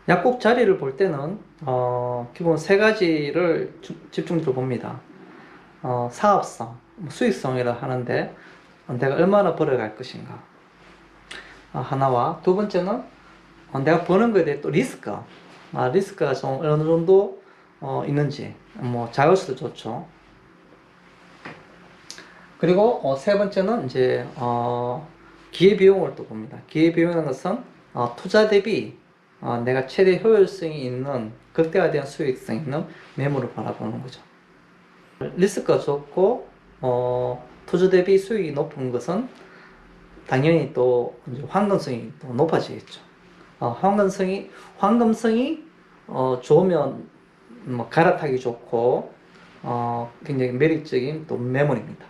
약국 자리를 볼 때는 기본 세 가지를 집중적으로 봅니다. 사업성, 수익성이라 하는데 내가 얼마나 벌어갈 것인가 하나와, 두 번째는 내가 버는 거에 대해 또 리스크가 좀 어느 정도 있는지, 뭐 작을 수도 좋죠. 그리고 세 번째는 이제 기회비용을 또 봅니다. 기회비용이라는 것은 투자 대비 내가 최대 효율성이 있는 극대화된 수익성 있는 매물을 바라보는 거죠. 리스크가 적고 투자 대비 수익이 높은 것은 당연히 또 이제 황금성이 또 높아지겠죠. 황금성이 좋으면 뭐 갈아타기 좋고 굉장히 매력적인 또 매물입니다.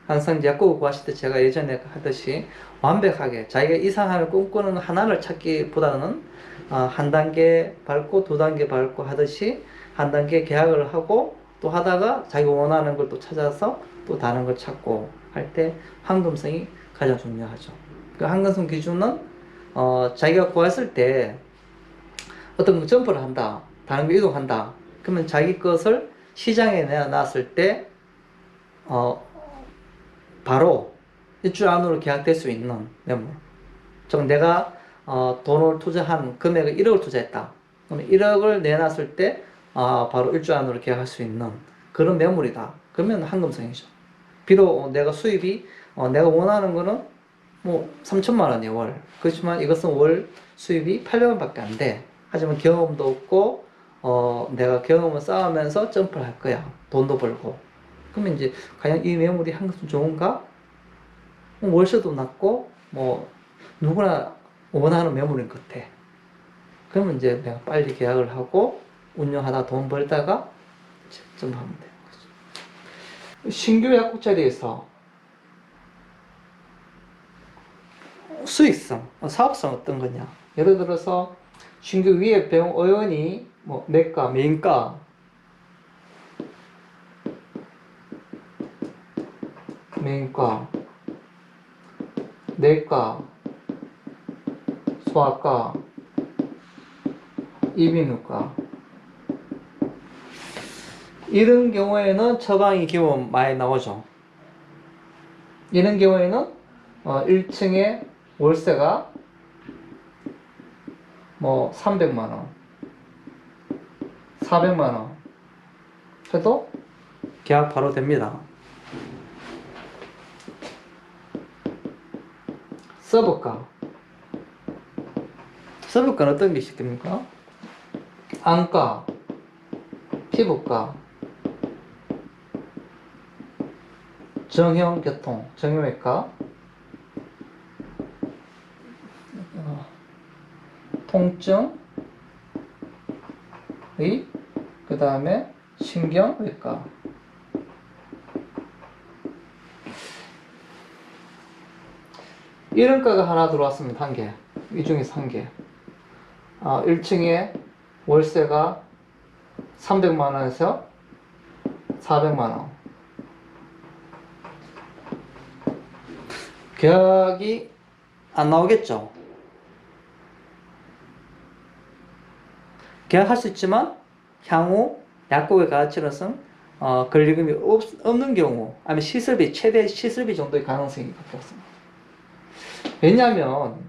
항상 약국을 구하실 때 제가 예전에 하듯이 완벽하게 자기가 이상함을 꿈꾸는 하나를 찾기보다는 한 단계 밟고 두 단계 밟고 하듯이 한 단계 계약을 하고 또 하다가 자기가 원하는 걸 또 찾아서 또 다른 걸 찾고 할 때 황금성이 가장 중요하죠. 그 황금성 기준은 자기가 구했을 때 어떤 점프를 한다, 다른 거 이동한다. 그러면 자기 것을 시장에 내놨을 때 바로 일주일 안으로 계약될 수 있는 매물. 즉 내가 돈을 투자한 금액을 1억을 투자했다. 그러면 1억을 내놨을 때 바로 일주일 안으로 계약할 수 있는 그런 매물이다. 그러면 황금성이죠. 비록 내가 수입이 내가 원하는 거는 뭐 3천만 원이에요, 월. 그렇지만 이것은 월 수입이 800원 밖에 안 돼. 하지만 경험도 없고 내가 경험을 쌓으면서 점프를 할 거야. 돈도 벌고. 그러면 이제 과연 이 매물이 한국은 좋은가? 월세도 낮고 뭐 누구나 원하는 매물인 것 같아. 그러면 이제 내가 빨리 계약을 하고 운영하다 돈 벌다가 점프하면 되는 거죠. 신규 약국 자리에서 수익성, 사업성 어떤 거냐? 예를 들어서 신규 위에 배운 의원이 뭐 내과, 메인과, 내과, 소아과, 이비인후과 이런 경우에는 처방이 기본 많이 나오죠. 이런 경우에는 1층에 월세가 뭐 300만 원, 400만 원 해도 계약 바로 됩니다. 서브과는 어떤 게 있습니까? 안과, 피부과, 정형외과, 통증의, 그 다음에 신경외과. 이런 과가 하나 들어왔습니다. 한 개. 이 중에서 한 개. 1층에 월세가 300만 원에서 400만 원. 계약이 안 나오겠죠. 계약할 수 있지만 향후 약국의 가치로서는 권리금이 없는 경우, 아니면 최대 시설비 정도의 가능성이 가깝습니다. 왜냐하면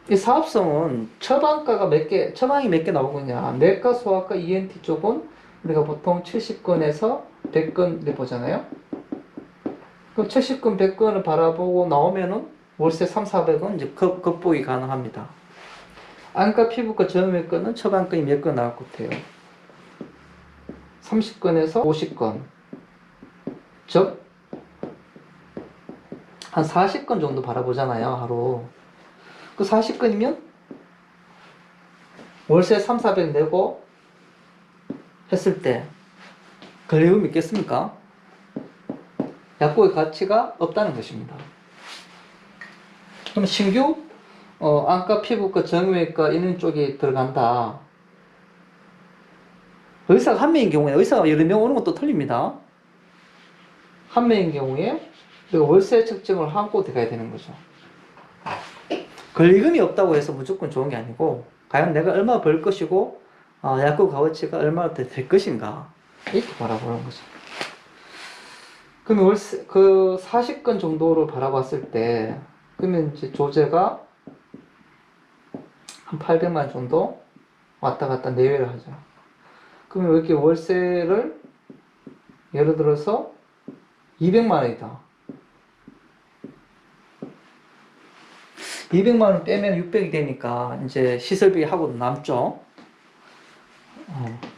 이 사업성은 처방이 몇 개 나오느냐. 내과, 소아과, ENT 쪽은 우리가 보통 70건에서 100건을 보잖아요. 그럼 70건, 100건을 바라보고 나오면은 월세 3, 400원 이제 극복이 가능합니다. 안과, 피부과, 정형외과는 처방건이 몇 건 나올 것 같아요. 30건에서 50건. 즉, 한 40건 정도 바라보잖아요, 하루. 그 40건이면 월세 3, 400 내고 했을 때 권리금 있겠습니까? 약국의 가치가 없다는 것입니다. 그럼 신규 안과, 피부과, 정형외과 이런 쪽에 들어간다. 의사가 한 명인 경우에, 의사가 여러 명 오는 것도 틀립니다. 한 명인 경우에 우리가 월세 측정을 하고 들어가야 되는 거죠. 권리금이 없다고 해서 무조건 좋은 게 아니고, 과연 내가 얼마 벌 것이고, 약국 값어치가 얼마나 될 것인가, 이렇게 바라보는 거죠. 그러면 월세, 40건 정도를 바라봤을 때, 그러면 이제 조제가 한 800만 정도 왔다 갔다 내외를 하죠. 그러면 이렇게 월세를 예를 들어서 200만 원이다. 200만 원 빼면 600이 되니까 이제 시설비 하고 남죠.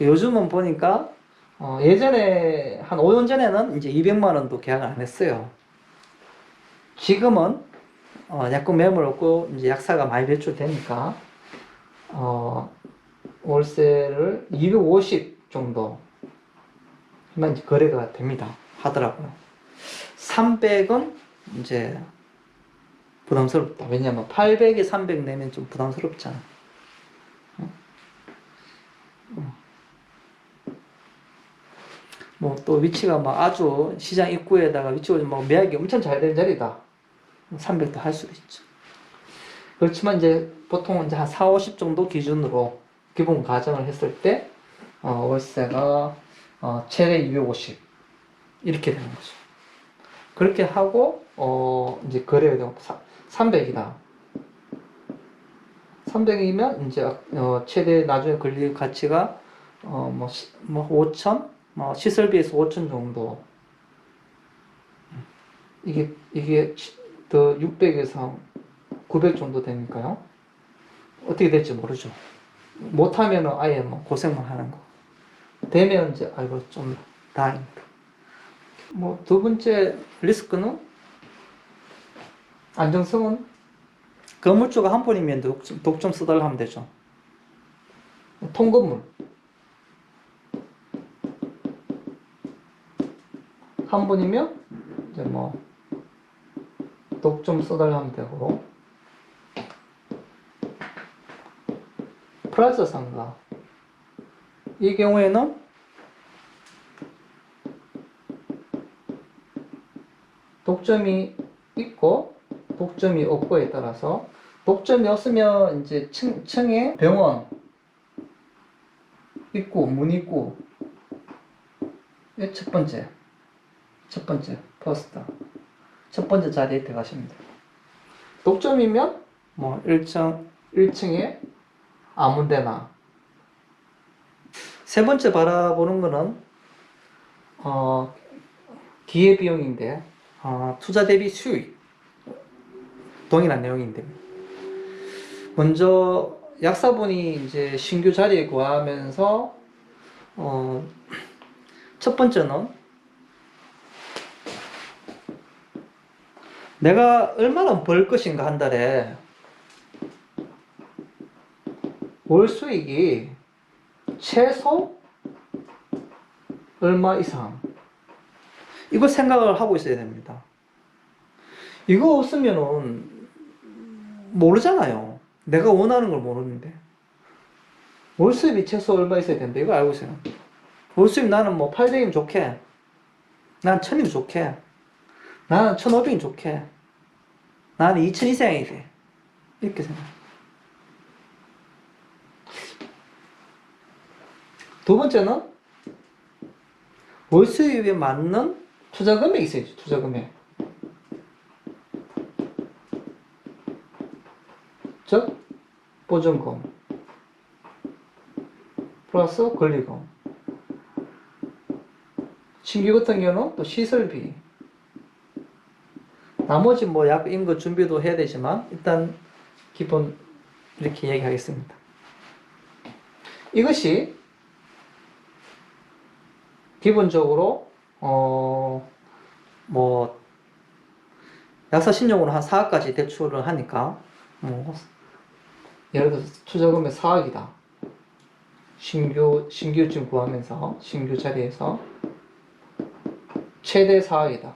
요즘은 보니까 예전에 한 5년 전에는 이제 200만 원도 계약을 안 했어요. 지금은 약국 매물 없고 이제 약사가 많이 배출되니까 월세를 250 정도 만 이제 거래가 됩니다. 하더라고요. 300은 이제 부담스럽다. 왜냐면 800에 300 내면 좀 부담스럽잖아. 뭐 또 위치가 막 아주 시장 입구에다가 위치가 뭐 매각이 엄청 잘 된 자리다. 300도 할 수도 있죠. 그렇지만 이제 보통 이제 한 4, 50 정도 기준으로 기본 가정을 했을 때 월세가 최대 250 이렇게 되는 거죠. 그렇게 하고 이제 거래가 되고 300이다. 300이면 이제 최대 나중에 걸릴 가치가 뭐 5천, 시설비에서 5천 정도. 이게 더 600에서 900 정도 되니까요. 어떻게 될지 모르죠. 못하면 아예 뭐 고생만 하는 거. 되면 이제 아이고 좀 다행이다. 뭐 두 번째 리스크는 안정성은 건물주가 한 분이면 독점 써달라 하면 되죠. 통건물 한 분이면 이제 뭐 독점 써달라 하면 되고, 플라자 상가 이 경우에는 독점이 있고 독점이 없고에 따라서, 독점이 없으면 이제 층에 병원 입구, 문 입구, 첫 번째 퍼스트 첫 번째 자리에 들어가시면 돼요. 독점이면 뭐 1층에 아무 데나. 세 번째 바라보는 거는 기회비용인데, 투자 대비 수익 동일한 내용인데, 먼저 약사분이 이제 신규 자리에 구하면서 첫 번째는 내가 얼마나 벌 것인가, 한 달에 월 수익이 최소 얼마 이상, 이거 생각을 하고 있어야 됩니다. 이거 없으면은 모르잖아요. 내가 원하는 걸 모르는데. 월 수입이 최소 얼마 있어야 된다, 이거 알고 있어요. 월 수입 나는 뭐 800이면 좋게, 난 1000이면 좋게, 나는 1500이면 좋게, 나는 2000 이상이 돼, 이렇게 생각해. 두 번째는 월 수입에 맞는 투자 금액이 있어야죠. 투자 금액. 즉 보증금 플러스 권리금. 신규 같은 경우는 또 시설비, 나머지 뭐 약 인거 준비도 해야 되지만 일단 기본 이렇게 얘기하겠습니다. 이것이 기본적으로 뭐 약사 신용으로 한 4억까지 대출을 하니까 예를 들어서 투자금액 4억이다. 신규증 구하면서 신규 자리에서 최대 4억이다.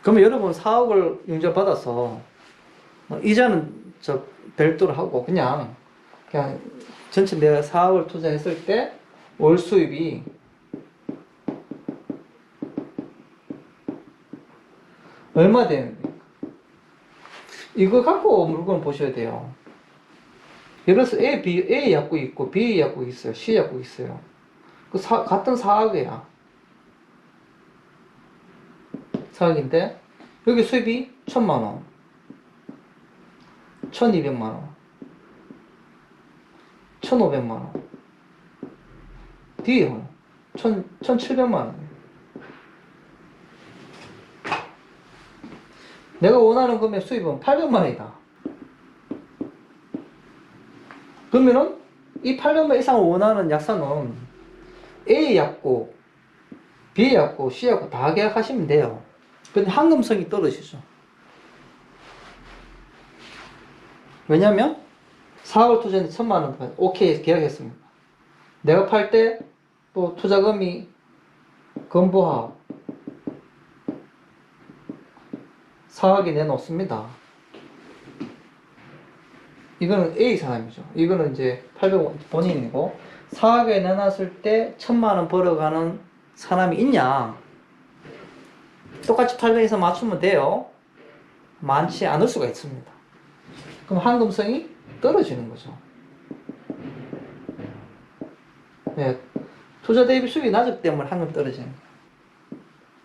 그러면 여러분 4억을 융자받아서 이자는 저 별도로 하고 그냥 전체 내가 4억을 투자했을 때 월 수입이 얼마 되는데, 이거 갖고 물건을 보셔야 돼요. 예를 들어서 A 약국이 있고 B 약국이 있어요. C 약국이 있어요. 같은 사학이야. 사학인데 여기 수입이 1,000만원, 1,200만원, 1,500만원. D요. 1,700만원. 내가 원하는 금액 수입은 800만원이다. 그러면은 이 800만 이상을 원하는 약사는 A 약국, B 약국, C 약국 다 계약하시면 돼요. 근데 황금성이 떨어지죠. 왜냐면 4월 투자인데 1,000만원 오케이 계약했습니다. 내가 팔 때 또 투자금이 건보합 4억이 내놓습니다. 이거는 A 사람이죠. 이거는 이제 800원 본인이고 4억에 내놨을 때 1,000만원 벌어가는 사람이 있냐? 똑같이 800에서 맞추면 돼요. 많지 않을 수가 있습니다. 그럼 황금성이 떨어지는 거죠. 네, 투자 대비 수익이 낮기 때문에 황금 떨어지는 거예요.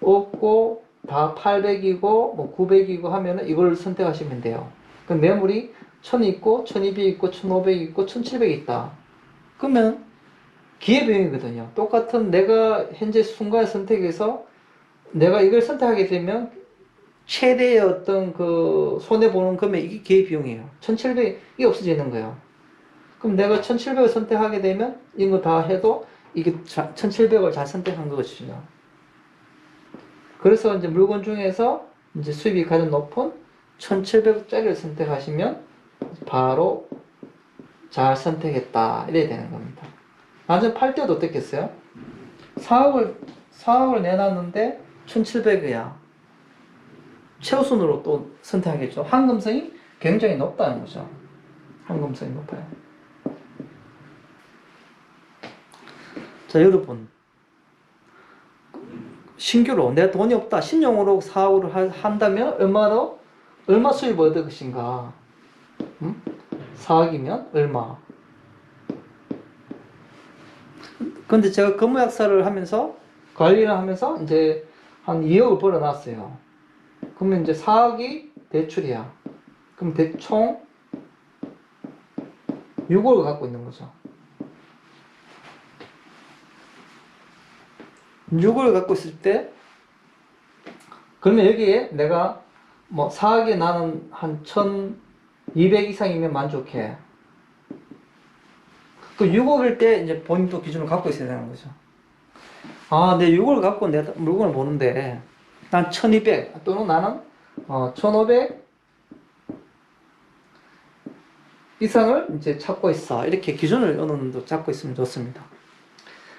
없고 다 800이고 뭐 900이고 하면은 이걸 선택하시면 돼요. 그럼 매물이 1000 있고 1200 있고 1500 있고 1700 있다. 그러면 기회비용이거든요. 똑같은 내가 현재 순간 선택해서 내가 이걸 선택하게 되면 최대의 어떤 그 손해보는 금액 이게 기회비용이에요. 1700이 없어지는 거예요. 그럼 내가 1700을 선택하게 되면 이거 다 해도 이게 1700을 잘 선택한 거거든요. 그래서 이제 물건 중에서 이제 수입이 가장 높은 1700짜리를 선택하시면 바로 잘 선택했다. 이래야 되는 겁니다. 완전 팔 때도 어떻겠어요? 4억을 내놨는데 1700이야. 최우선으로 또 선택하겠죠. 황금성이 굉장히 높다는 거죠. 황금성이 높아요. 자, 여러분. 신규로 내 돈이 없다. 신용으로 사업을 한다면 얼마 수입 얻을 것인가? 4억이면 얼마? 근데 제가 근무약사를 하면서 관리를 하면서 이제 한 2억을 벌어놨어요. 그러면 이제 4억이 대출이야. 그럼 대충 6억을 갖고 있는 거죠. 6억을 갖고 있을 때 그러면 여기에 내가 뭐 4억에 나는 한 1,200 이상이면 만족해. 그 6억일 때 이제 본인도 기준을 갖고 있어야 되는 거죠. 아, 내 6억을 갖고 내 물건을 보는데 난 1,200 또는 나는 1,500 이상을 이제 찾고 있어. 이렇게 기준을 어느 정도 잡고 있으면 좋습니다.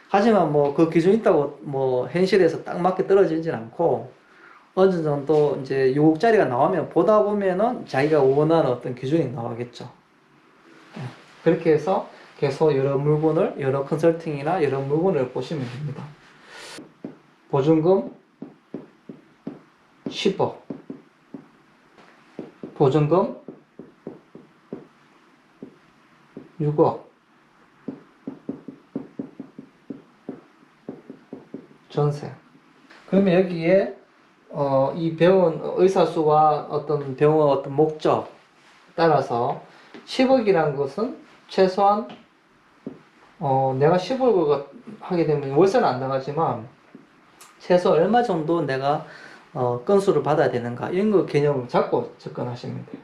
하지만 뭐 그 기준이 있다고 뭐 현실에서 딱 맞게 떨어지진 않고 어느 정도 이제 6억짜리가 나오면 보다 보면은 자기가 원하는 어떤 기준이 나오겠죠. 그렇게 해서 계속 여러 컨설팅이나 여러 물건을 보시면 됩니다. 보증금 10억, 보증금 6억, 전세. 그러면 여기에 이 병원 의사 수와 어떤 병원 어떤 목적 따라서 10억이라는 것은 최소한 내가 10억을 하게 되면 월세는 안 나가지만 최소 얼마 정도 내가 건수를 받아야 되는가 이런 거 개념을 잡고 접근하시면 돼요.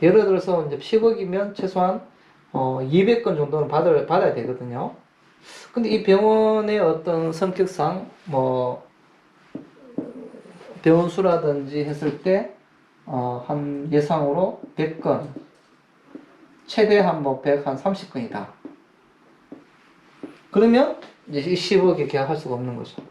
예를 들어서 이제 10억이면 최소한 200건 정도는 받아야 되거든요. 근데 이 병원의 어떤 성격상 뭐 병원 수라든지 했을 때 한 예상으로 100건 최대한 뭐 130건이다. 그러면 이제 10억에 계약할 수가 없는 거죠.